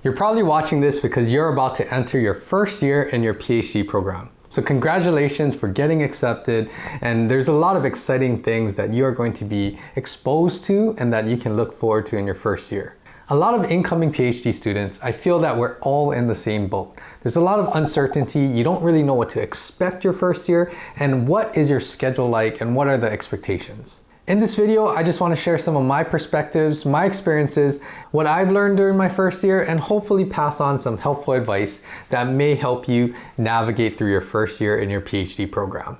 You're probably watching this because you're about to enter your first year in your PhD program. So congratulations for getting accepted, and there's a lot of exciting things that you are going to be exposed to and that you can look forward to in your first year. A lot of incoming PhD students, I feel that we're all in the same boat. There's a lot of uncertainty. You don't really know what to expect your first year, and what is your schedule like, and what are the expectations. In this video, I just want to share some of my perspectives, my experiences, what I've learned during my first year, and hopefully pass on some helpful advice that may help you navigate through your first year in your PhD program.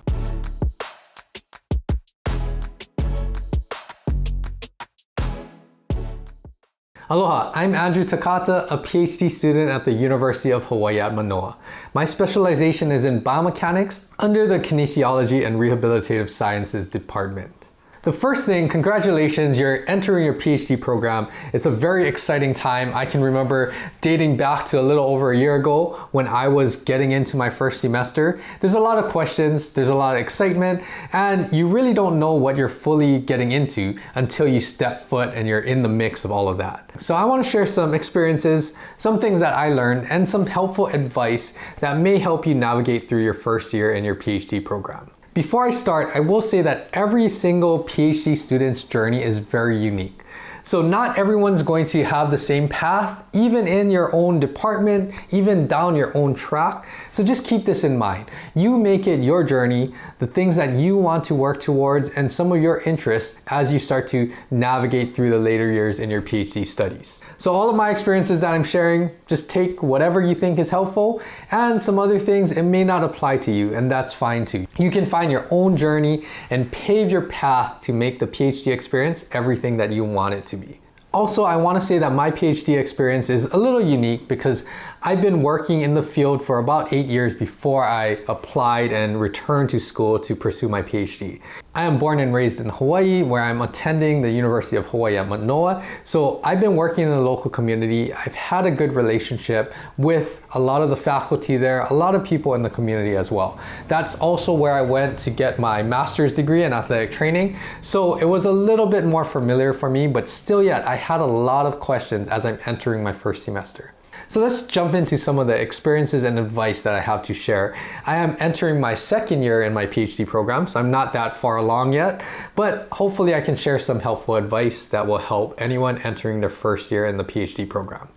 Aloha, I'm Andrew Takata, a PhD student at the University of Hawaii at Manoa. My specialization is in biomechanics under the Kinesiology and Rehabilitative Sciences Department. The first thing, congratulations, you're entering your PhD program. It's a very exciting time. I can remember dating back to a little over a year ago when I was getting into my first semester. There's a lot of questions, there's a lot of excitement, and you really don't know what you're fully getting into until you step foot and you're in the mix of all of that. So I want to share some experiences, some things that I learned, and some helpful advice that may help you navigate through your first year in your PhD program. Before I start, I will say that every single PhD student's journey is very unique. So not everyone's going to have the same path, even in your own department, even down your own track. So just keep this in mind. You make it your journey, the things that you want to work towards, and some of your interests as you start to navigate through the later years in your PhD studies. So all of my experiences that I'm sharing, just take whatever you think is helpful, and some other things it may not apply to you, and that's fine too. You can find your own journey and pave your path to make the PhD experience everything that you want it to be. Also, I want to say that my PhD experience is a little unique because I've been working in the field for about 8 years before I applied and returned to school to pursue my PhD. I am born and raised in Hawaii, where I'm attending the University of Hawaii at Manoa. So I've been working in the local community. I've had a good relationship with a lot of the faculty there, a lot of people in the community as well. That's also where I went to get my master's degree in athletic training. So it was a little bit more familiar for me, but still yet I had a lot of questions as I'm entering my first semester. So let's jump into some of the experiences and advice that I have to share. I am entering my second year in my PhD program, so I'm not that far along yet, but hopefully I can share some helpful advice that will help anyone entering their first year in the PhD program.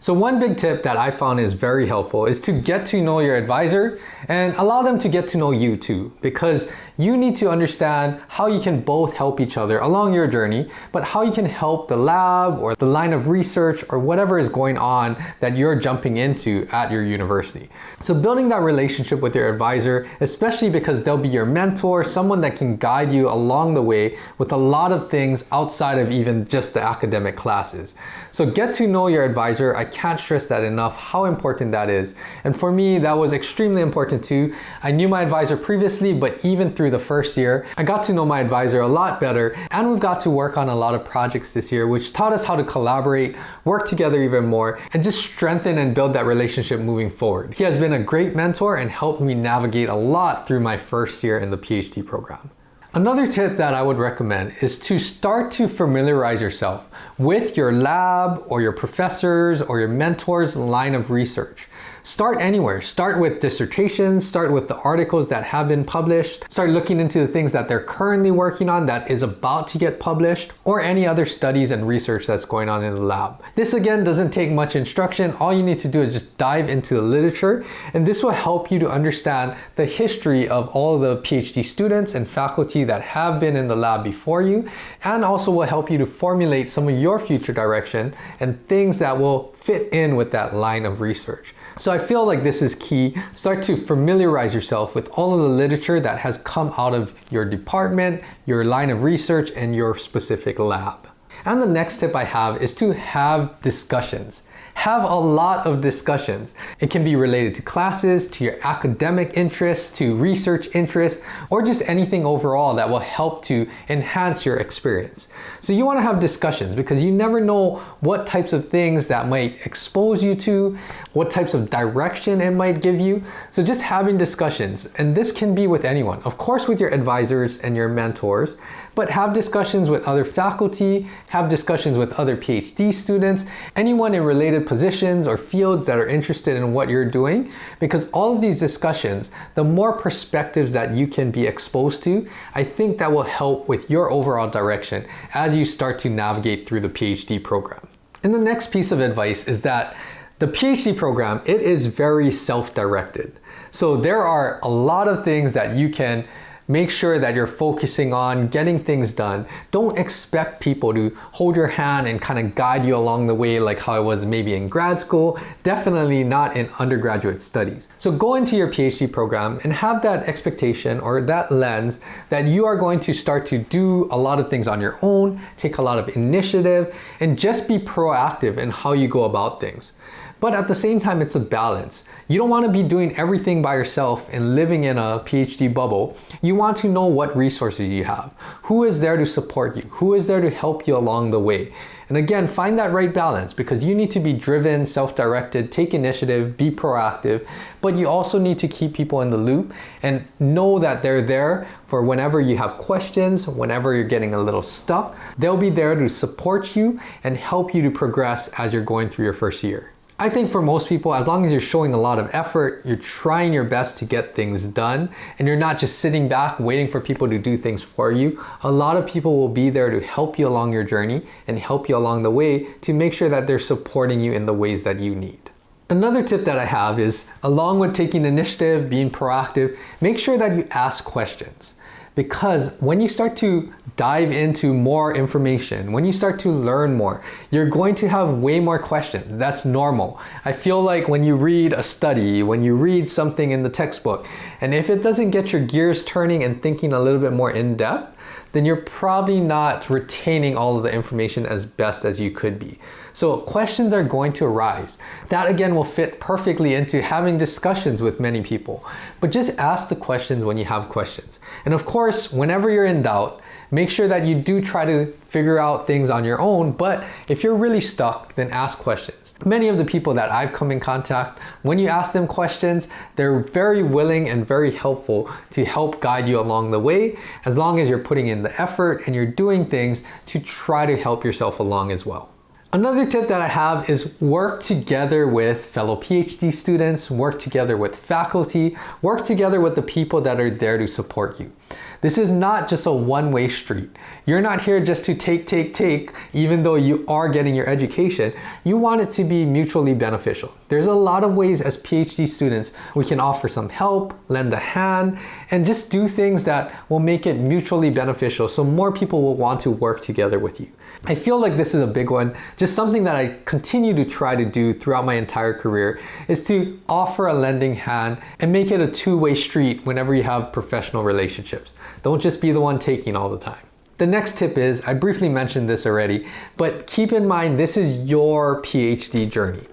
So one big tip that I found is very helpful is to get to know your advisor and allow them to get to know you too, because you need to understand how you can both help each other along your journey, but how you can help the lab or the line of research or whatever is going on that you're jumping into at your university. So building that relationship with your advisor, especially because they'll be your mentor, someone that can guide you along the way with a lot of things outside of even just the academic classes. So get to know your advisor. I can't stress that enough, how important that is. And for me, that was extremely important too. I knew my advisor previously, but even through the first year, I got to know my advisor a lot better, and we've got to work on a lot of projects this year, which taught us how to collaborate, work together even more, and just strengthen and build that relationship moving forward. He has been a great mentor and helped me navigate a lot through my first year in the PhD program. Another tip that I would recommend is to start to familiarize yourself with your lab or your professors or your mentor's line of research. Start anywhere. Start with dissertations, start with the articles that have been published, start looking into the things that they're currently working on that is about to get published, or any other studies and research that's going on in the lab. This again doesn't take much instruction. All you need to do is just dive into the literature, and this will help you to understand the history of all of the PhD students and faculty that have been in the lab before you, and also will help you to formulate some of your future direction and things that will fit in with that line of research. So I feel like this is key. Start to familiarize yourself with all of the literature that has come out of your department, your line of research, and your specific lab. And the next tip I have is to have discussions. Have a lot of discussions. It can be related to classes, to your academic interests, to research interests, or just anything overall that will help to enhance your experience. So you want to have discussions because you never know what types of things that might expose you to, what types of direction it might give you. So just having discussions, and this can be with anyone, of course with your advisors and your mentors, but have discussions with other faculty, have discussions with other PhD students, anyone in relation related positions or fields that are interested in what you're doing, because all of these discussions, the more perspectives that you can be exposed to, I think that will help with your overall direction as you start to navigate through the PhD program. And the next piece of advice is that the PhD program, it is very self-directed. So there are a lot of things that you can make sure that you're focusing on getting things done. Don't expect people to hold your hand and kind of guide you along the way like how I was maybe in grad school, definitely not in undergraduate studies. So go into your PhD program and have that expectation or that lens that you are going to start to do a lot of things on your own, take a lot of initiative, and just be proactive in how you go about things. But at the same time, it's a balance. You don't want to be doing everything by yourself and living in a PhD bubble. You want to know what resources you have, who is there to support you, who is there to help you along the way. And again, find that right balance, because you need to be driven, self-directed, take initiative, be proactive, but you also need to keep people in the loop and know that they're there for whenever you have questions, whenever you're getting a little stuck. They'll be there to support you and help you to progress as you're going through your first year. I think for most people, as long as you're showing a lot of effort, you're trying your best to get things done, and you're not just sitting back waiting for people to do things for you, a lot of people will be there to help you along your journey and help you along the way to make sure that they're supporting you in the ways that you need. Another tip that I have is, along with taking initiative, being proactive, make sure that you ask questions. Because when you start to dive into more information, when you start to learn more, you're going to have way more questions. That's normal. I feel like when you read a study, when you read something in the textbook, and if it doesn't get your gears turning and thinking a little bit more in depth, then you're probably not retaining all of the information as best as you could be. So questions are going to arise. That again will fit perfectly into having discussions with many people. But just ask the questions when you have questions. And of course, whenever you're in doubt, make sure that you do try to figure out things on your own. But if you're really stuck, then ask questions. Many of the people that I've come in contact, when you ask them questions, they're very willing and very helpful to help guide you along the way, as long as you're putting in the effort and you're doing things to try to help yourself along as well. Another tip that I have is work together with fellow PhD students, work together with faculty, work together with the people that are there to support you. This is not just a one-way street. You're not here just to take, even though you are getting your education. You want it to be mutually beneficial. There's a lot of ways as PhD students we can offer some help, lend a hand, and just do things that will make it mutually beneficial so more people will want to work together with you. I feel like this is a big one, just something that I continue to try to do throughout my entire career, is to offer a lending hand and make it a two-way street whenever you have professional relationships. Don't just be the one taking all the time. The next tip is, I briefly mentioned this already, but keep in mind this is your PhD journey.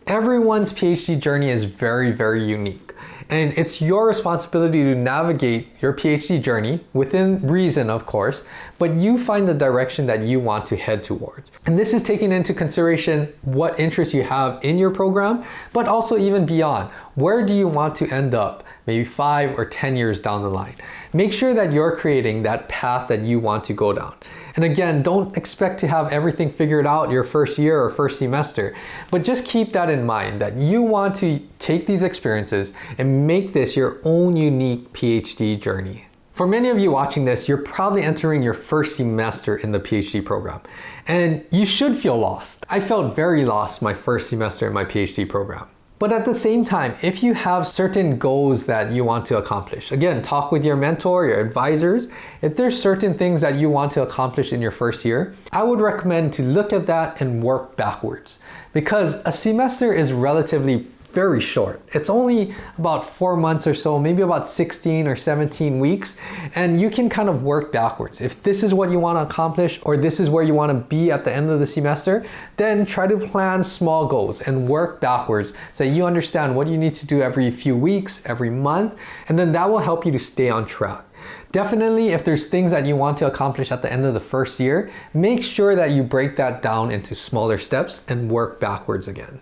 Everyone's PhD journey is very, very unique. And it's your responsibility to navigate your PhD journey, within reason of course, but you find the direction that you want to head towards. And this is taking into consideration what interests you have in your program, but also even beyond. Where do you want to end up, maybe 5 or 10 years down the line? Make sure that you're creating that path that you want to go down. And again, don't expect to have everything figured out your first year or first semester, but just keep that in mind, that you want to take these experiences and make this your own unique PhD journey. For many of you watching this, you're probably entering your first semester in the PhD program, and you should feel lost. I felt very lost my first semester in my PhD program. But at the same time, if you have certain goals that you want to accomplish, again, talk with your mentor, your advisors. If there's certain things that you want to accomplish in your first year, I would recommend to look at that and work backwards, because a semester is relatively very short. It's only about 4 months or so, maybe about 16 or 17 weeks, and you can kind of work backwards. If this is what you want to accomplish, or this is where you want to be at the end of the semester, then try to plan small goals and work backwards so that you understand what you need to do every few weeks, every month, and then that will help you to stay on track. Definitely, if there's things that you want to accomplish at the end of the first year, make sure that you break that down into smaller steps and work backwards again.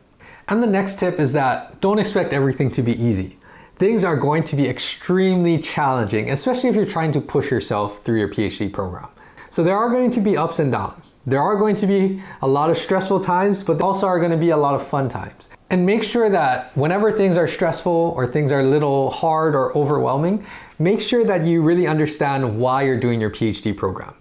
And the next tip is that don't expect everything to be easy. Things are going to be extremely challenging, especially if you're trying to push yourself through your PhD program. So there are going to be ups and downs. There are going to be a lot of stressful times, but also are going to be a lot of fun times. And make sure that whenever things are stressful or things are a little hard or overwhelming, make sure that you really understand why you're doing your PhD program.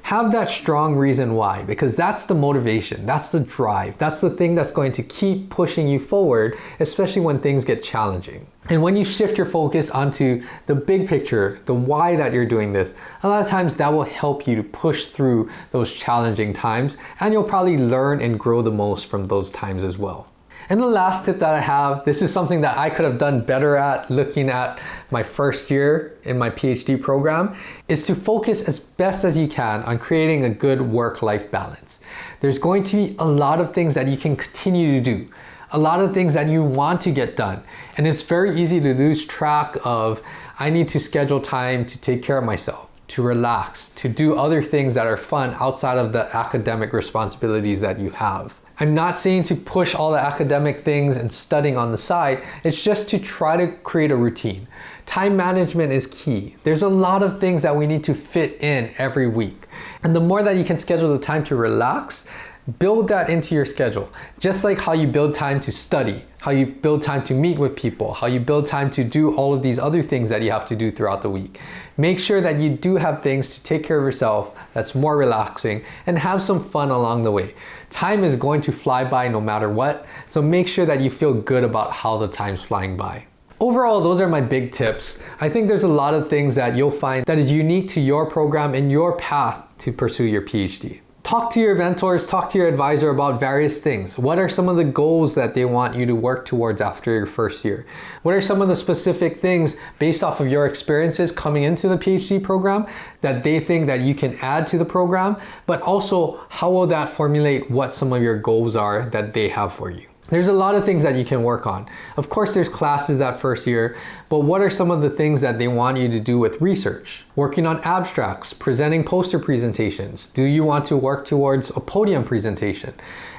Have that strong reason why, because that's the motivation, that's the drive, that's the thing that's going to keep pushing you forward, especially when things get challenging. And when you shift your focus onto the big picture, the why that you're doing this, a lot of times that will help you to push through those challenging times, and you'll probably learn and grow the most from those times as well. And the last tip that I have, this is something that I could have done better at looking at my first year in my PhD program, is to focus as best as you can on creating a good work-life balance. There's going to be a lot of things that you can continue to do, a lot of things that you want to get done. And it's very easy to lose track of, I need to schedule time to take care of myself, to relax, to do other things that are fun outside of the academic responsibilities that you have. I'm not saying to push all the academic things and studying on the side. It's just to try to create a routine. Time management is key. There's a lot of things that we need to fit in every week. And the more that you can schedule the time to relax, build that into your schedule. Just like how you build time to study, how you build time to meet with people, how you build time to do all of these other things that you have to do throughout the week. Make sure that you do have things to take care of yourself that's more relaxing, and have some fun along the way. Time is going to fly by no matter what, so make sure that you feel good about how the time's flying by. Overall, those are my big tips. I think there's a lot of things that you'll find that is unique to your program and your path to pursue your PhD. Talk to your mentors, talk to your advisor about various things. What are some of the goals that they want you to work towards after your first year? What are some of the specific things based off of your experiences coming into the PhD program that they think that you can add to the program? But also, how will that formulate what some of your goals are that they have for you? There's a lot of things that you can work on. Of course, there's classes that first year, but what are some of the things that they want you to do with research? Working on abstracts, presenting poster presentations. Do you want to work towards a podium presentation?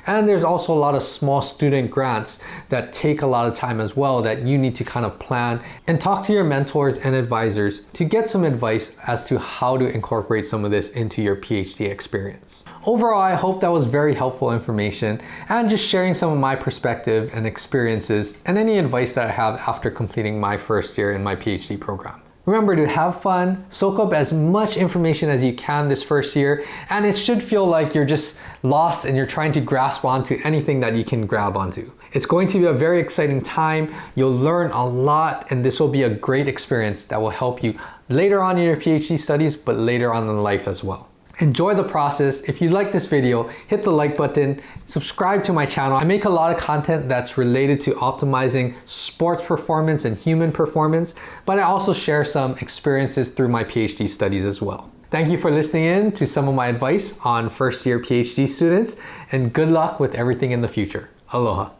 And there's also a lot of small student grants that take a lot of time as well that you need to kind of plan and talk to your mentors and advisors to get some advice as to how to incorporate some of this into your PhD experience. Overall, I hope that was very helpful information and just sharing some of my perspective and experiences and any advice that I have after completing my first year in my PhD program. Remember to have fun, soak up as much information as you can this first year, and it should feel like you're just lost and you're trying to grasp onto anything that you can grab onto. It's going to be a very exciting time. You'll learn a lot, and this will be a great experience that will help you later on in your PhD studies, but later on in life as well. Enjoy the process. If you like this video, hit the like button, subscribe to my channel. I make a lot of content that's related to optimizing sports performance and human performance, but I also share some experiences through my PhD studies as well. Thank you for listening in to some of my advice on first year PhD students, and good luck with everything in the future. Aloha.